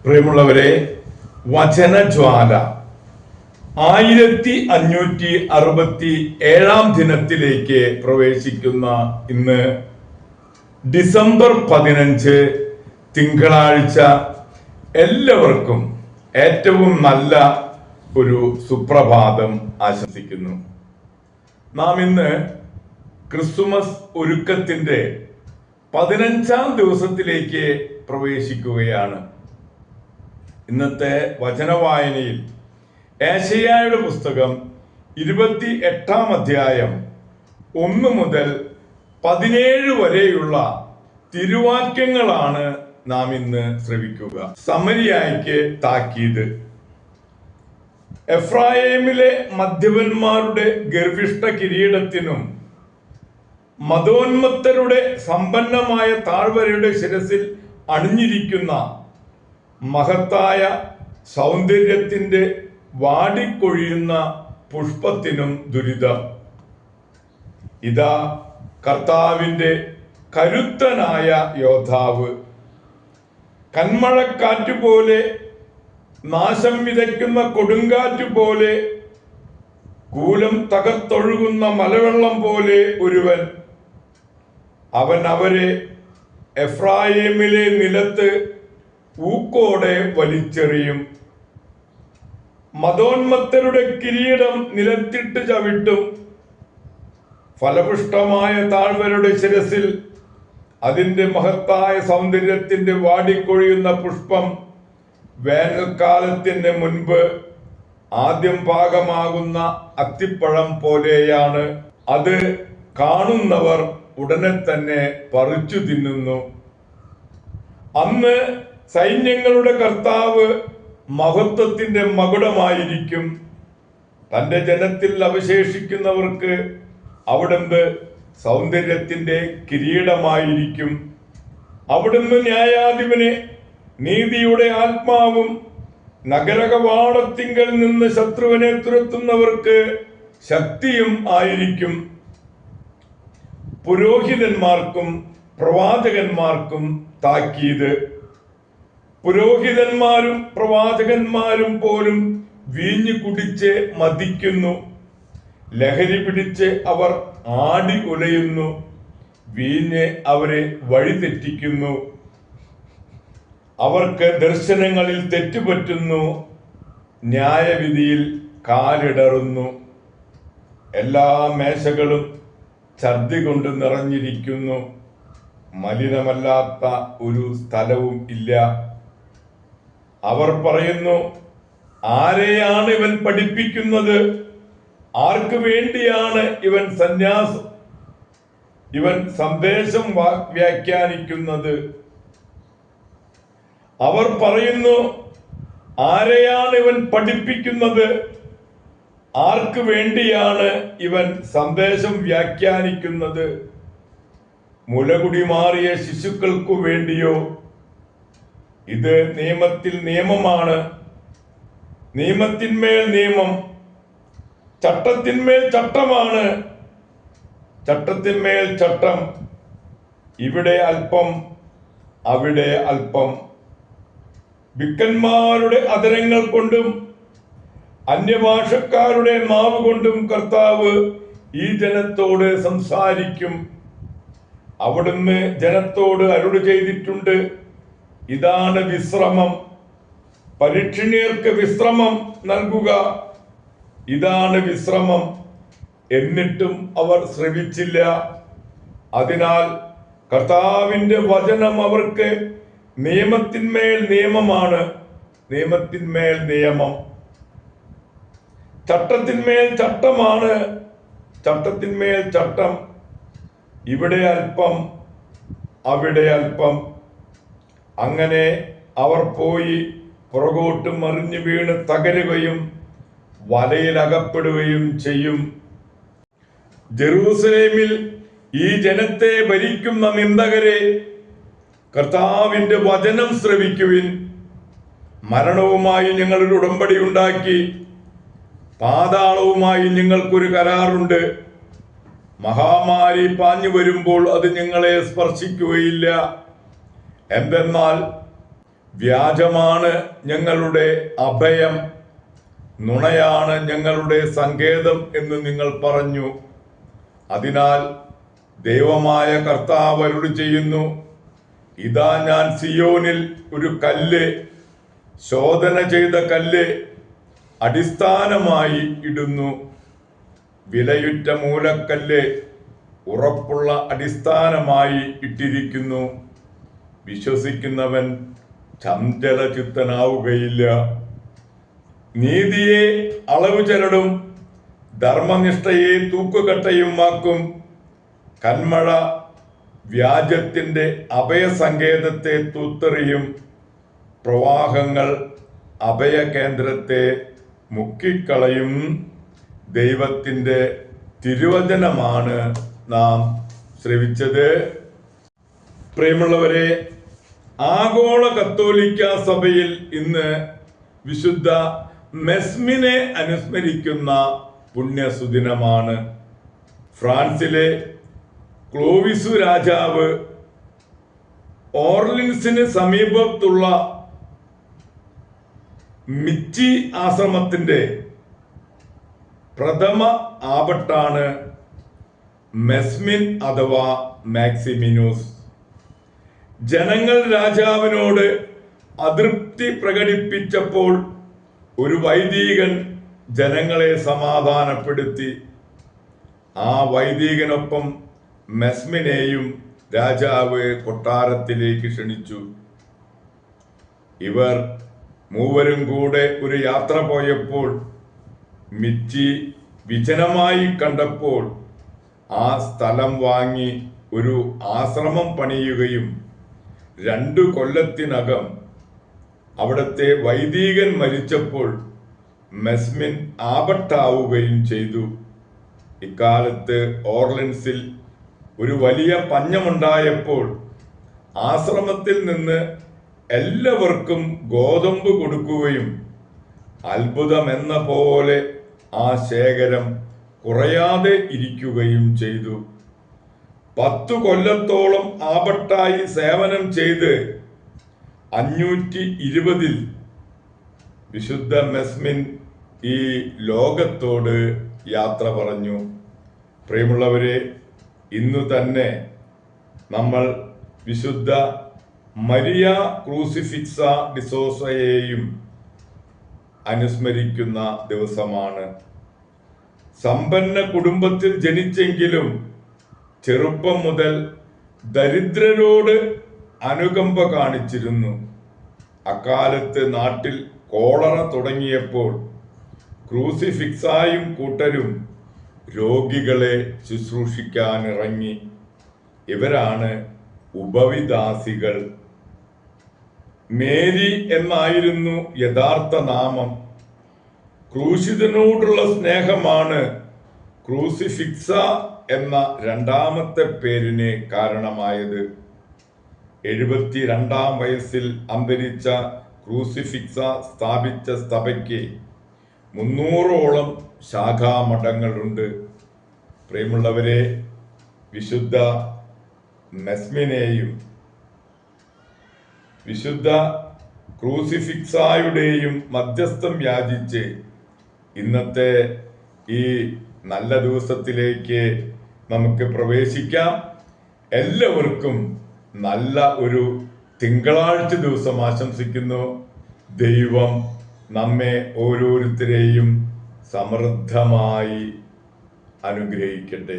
പ്രിയമുള്ളവരെ, വചനജ്വാല 1567 ദിനത്തിലേക്ക് പ്രവേശിക്കുന്ന ഇന്ന് ഡിസംബർ 15 തിങ്കളാഴ്ച എല്ലാവർക്കും ഏറ്റവും നല്ല ഒരു സുപ്രഭാതം ആശംസിക്കുന്നു. നാം ഇന്ന് ക്രിസ്തുമസ് ഒരുക്കത്തിന്റെ 15ാം ദിവസത്തിലേക്ക് പ്രവേശിക്കുകയാണ്. ഇന്നത്തെ വചനവായനയിൽ ഏശയ്യായുടെ പുസ്തകം 28-ാം അധ്യായം 1 മുതൽ 17 വരെയുള്ള തിരുവാക്യങ്ങളാണ് നാം ഇന്ന് ശ്രവിക്കുക. സമരിയായ്ക്ക് താക്കീത്. എഫ്രായിമിലെ മദ്യപന്മാരുടെ ഗർവിഷ്ഠ കിരീടത്തിനും മതോന്മത്തരുടെ സമ്പന്നമായ താഴ്വരയുടെ ശിരസിൽ അണിഞ്ഞിരിക്കുന്ന മഹത്തായ സൗന്ദര്യത്തിന്റെ വാടിക്കൊഴിയുന്ന പുഷ്പത്തിനും ദുരിതം. ഇതാ കർത്താവിന്റെ കരുത്തനായ യോദ്ധാവ് കന്മഴക്കാറ്റുപോലെ, നാശം വിതയ്ക്കുന്ന കൊടുങ്കാറ്റുപോലെ, കൂലം തകർത്തൊഴുകുന്ന മലവെള്ളം പോലെ ഒരുവൻ. അവൻ അവരെ എഫ്രായിമിലെ നിലത്ത് ഊക്കോടെ വലിച്ചെറിയും. മതോന്മത്തരുടെ കിരീടം നിലത്തിട്ട് ചവിട്ടും. ഫലപുഷ്ടമായ താഴ്വരയുടെ ശിരസിൽ അതിന്റെ മഹത്തായ സൗന്ദര്യത്തിന്റെ വാടിക്കൊഴിയുന്ന പുഷ്പം വേനൽക്കാലത്തിന് മുൻപ് ആദ്യം പാകമാകുന്ന അത്തിപ്പഴം പോലെയാണ്. അത് കാണുന്നവർ ഉടനെ തന്നെ പറിച്ചു തിന്നുന്നു. അന്ന് സൈന്യങ്ങളുടെ കർത്താവ് മഹത്വത്തിന്റെ മകുടമായിരിക്കും. തന്റെ ജനത്തിൽ അവശേഷിക്കുന്നവർക്ക് അവിടുന്ന് സൗന്ദര്യത്തിന്റെ കിരീടമായിരിക്കും. അവിടുന്ന് ന്യായാധിപനെ നീതിയുടെ ആത്മാവും നഗരകവാടത്തിങ്കൽ നിന്ന് ശത്രുവിനെ തുരത്തുന്നവർക്ക് ശക്തിയും ആയിരിക്കും. പുരോഹിതന്മാർക്കും പ്രവാചകന്മാർക്കും താക്കീത്. പുരോഹിതന്മാരും പ്രവാചകന്മാരും പോലും വീഞ്ഞു കുടിച്ച് മദിക്കുന്നു. ലഹരി പിടിച്ച് അവർ ആടി ഉലയുന്നു. വീഞ്ഞ് അവരെ വഴിതെറ്റിക്കുന്നു. അവർക്ക് ദർശനങ്ങളിൽ തെറ്റുപറ്റുന്നു. ന്യായവിധിയിൽ കാലിടറുന്നു. എല്ലാ മേശകളും ഛർദി കൊണ്ട് നിറഞ്ഞിരിക്കുന്നു. മലിനമല്ലാത്ത ഒരു സ്ഥലവും ഇല്ല. അവർ പറയുന്നു, ആരെയാണ് ഇവൻ പഠിപ്പിക്കുന്നത്? ആർക്ക് വേണ്ടിയാണ് ഇവൻ സന്ദേശം വ്യാഖ്യാനിക്കുന്നത്? അവർ പറയുന്നു, ആരെയാണ് ഇവൻ പഠിപ്പിക്കുന്നത്? ആർക്ക് വേണ്ടിയാണ് ഇവൻ സന്ദേശം വ്യാഖ്യാനിക്കുന്നത്? മുലകുടി മാറിയ ശിശുക്കൾക്കു വേണ്ടിയോ? ഇത് നിയമത്തിൽ നിയമമാണ്, നിയമത്തിന്മേൽ നിയമം, ചട്ടത്തിന്മേൽ ചട്ടമാണ്, ചട്ടത്തിന്മേൽ ചട്ടം. ഇവിടെ അല്പം, അവിടെ അല്പം. വിക്കന്മാരുടെ അധരങ്ങൾ കൊണ്ടും അന്യഭാഷക്കാരുടെ നാവ് കൊണ്ടും കർത്താവ് ഈ ജനത്തോട് സംസാരിക്കും. അവിടുന്ന് ജനത്തോട് അരുളി ചെയ്തിട്ടുണ്ട്, ഇതാണ് വിശ്രമം, പരീക്ഷണീയർക്ക് വിശ്രമം നൽകുക. ഇതാണ് വിശ്രമം. എന്നിട്ടും അവർ ശ്രവിച്ചില്ല. അതിനാൽ കർത്താവിന്റെ വചനം അവർക്ക് നിയമത്തിന്മേൽ നിയമമാണ്, നിയമത്തിന്മേൽ നിയമം, ചട്ടത്തിന്മേൽ ചട്ടമാണ്, ചട്ടത്തിന്മേൽ ചട്ടം. ഇവിടെ അല്പം, അവിടെ അല്പം. അങ്ങനെ അവർ പോയി പുറകോട്ട് മറിഞ്ഞു വീണ് തകരുകയും വലയിൽ അകപ്പെടുകയും ചെയ്യും. ജെറൂസലേമിൽ ഈ ജനത്തെ ഭരിക്കുന്ന നിന്ദകരെ, കർത്താവിന്റെ വചനം ശ്രവിക്കുവിൻ. മരണവുമായി ഞങ്ങളൊരു ഉടമ്പടി ഉണ്ടാക്കി, പാതാളവുമായി ഞങ്ങൾക്കൊരു കരാറുണ്ട്. മഹാമാരി പാഞ്ഞു വരുമ്പോൾ അത് ഞങ്ങളെ സ്പർശിക്കുകയില്ല. എന്തെന്നാൽ വ്യാജമാണ് ഞങ്ങളുടെ അഭയം, നുണയാണ് ഞങ്ങളുടെ സങ്കേതം എന്ന് നിങ്ങൾ പറഞ്ഞു. അതിനാൽ ദൈവമായ കർത്താവ് അരുളി ചെയ്യുന്നു, ഇതാ ഞാൻ സിയോനിൽ ഒരു കല്ല്, ശോധന ചെയ്ത കല്ല് അടിസ്ഥാനമായി ഇടുന്നു. വിലയുറ്റ മൂലക്കല്ല് ഉറപ്പുള്ള അടിസ്ഥാനമായി ഇട്ടിരിക്കുന്നു. വിശ്വസിക്കുന്നവൻ ചഞ്ചലചിത്തനാവുകയില്ല. നീതിയെ അളവ് ചരടും ധർമ്മനിഷ്ഠയെ തൂക്കുകട്ടയുമാക്കും. കന്മഴ വ്യാജത്തിന്റെ അഭയസങ്കേതത്തെ തൂത്തെറിയും. പ്രവാഹങ്ങൾ അഭയകേന്ദ്രത്തെ മുക്കിക്കളയും. ദൈവത്തിന്റെ തിരുവചനമാണ് നാം ശ്രവിച്ചത്. പ്രിയമുള്ളവരെ, ആഗോള കത്തോലിക്ക സഭയിൽ ഇന്ന് വിശുദ്ധ മെസ്മിനെ അനുസ്മരിക്കുന്ന പുണ്യസുദിനമാണ്. ഫ്രാൻസിലെ ക്ലോവിസു രാജാവ് ഓർലിൻസിന് സമീപത്തുള്ള മിച്ചി ആശ്രമത്തിന്റെ പ്രഥമ ആബട്ടാണ് മെസ്മിൻ അഥവാ മാക്സിമിനൂസ്. ജനങ്ങൾ രാജാവിനോട് അതൃപ്തി പ്രകടിപ്പിച്ചപ്പോൾ ഒരു വൈദികൻ ജനങ്ങളെ സമാധാനപ്പെടുത്തി. ആ വൈദികനൊപ്പം മെസ്മിനെയും രാജാവ് കൊട്ടാരത്തിലേക്ക് ക്ഷണിച്ചു. ഇവർ മൂവരും കൂടെ ഒരു യാത്ര പോയപ്പോൾ മിച്ചി വിജനമായി കണ്ടപ്പോൾ ആ സ്ഥലം വാങ്ങി ഒരു ആശ്രമം പണിയുകയും 2 കൊല്ലത്തിനകം അവിടുത്തെ വൈദികൻ മരിച്ചപ്പോൾ മെസ്മിൻ ആബട്ടാവുകയും ചെയ്തു. ഇക്കാലത്ത് ഓർലിൻസിൽ ഒരു വലിയ പഞ്ഞമുണ്ടായപ്പോൾ ആശ്രമത്തിൽ നിന്ന് എല്ലാവർക്കും ഗോതമ്പ് കൊടുക്കുകയും അത്ഭുതമെന്ന പോലെ ആ ശേഖരം കുറയാതെ ഇരിക്കുകയും ചെയ്തു. 10 കൊല്ലത്തോളം ആബട്ടായി സേവനം ചെയ്ത് 520 വിശുദ്ധ മെസ്മിൻ ഈ ലോകത്തോട് യാത്ര പറഞ്ഞു. പ്രിയമുള്ളവരെ, ഇന്നു തന്നെ നമ്മൾ വിശുദ്ധ മരിയ ക്രൂസിഫിക്സ ഡിസോസയെയും അനുസ്മരിക്കുന്ന ദിവസമാണ്. സമ്പന്ന കുടുംബത്തിൽ ജനിച്ചെങ്കിലും ചെറുപ്പം മുതൽ ദരിദ്രരോട് അനുകമ്പ കാണിച്ചിരുന്നു. അക്കാലത്ത് നാട്ടിൽ കോളറ തുടങ്ങിയപ്പോൾ ക്രൂസിഫിക്സായും കൂട്ടരും രോഗികളെ ശുശ്രൂഷിക്കാനിറങ്ങി. ഇവരാണ് ഉപവിദാസികൾ. മേരി എന്നായിരുന്നു യഥാർത്ഥ നാമം. ക്രൂശിതനോടുള്ള സ്നേഹമാണ് ക്രൂസിഫിക്സ എന്ന 2ാമത്തെ പേരിന് കാരണമായത്. 72-ാം വയസ്സിൽ അന്തരിച്ച ക്രൂസിഫിക്സ സ്ഥാപിച്ച സഭയ്ക്ക് 300ഓളം ശാഖാമഠങ്ങളുണ്ട്. പ്രിയമുള്ളവരെ, വിശുദ്ധ മെസ്മിനെയും വിശുദ്ധ ക്രൂസിഫിക്സായുടെയും മധ്യസ്ഥം യാചിച്ച് ഇന്നത്തെ ഈ നല്ല ദിവസത്തിലേക്ക് നമുക്ക് പ്രവേശിക്കാം. എല്ലാവർക്കും നല്ല ഒരു തിങ്കളാഴ്ച ദിവസം ആശംസിക്കുന്നു. ദൈവം നമ്മെ ഓരോരുത്തരെയും സമൃദ്ധമായി അനുഗ്രഹിക്കട്ടെ.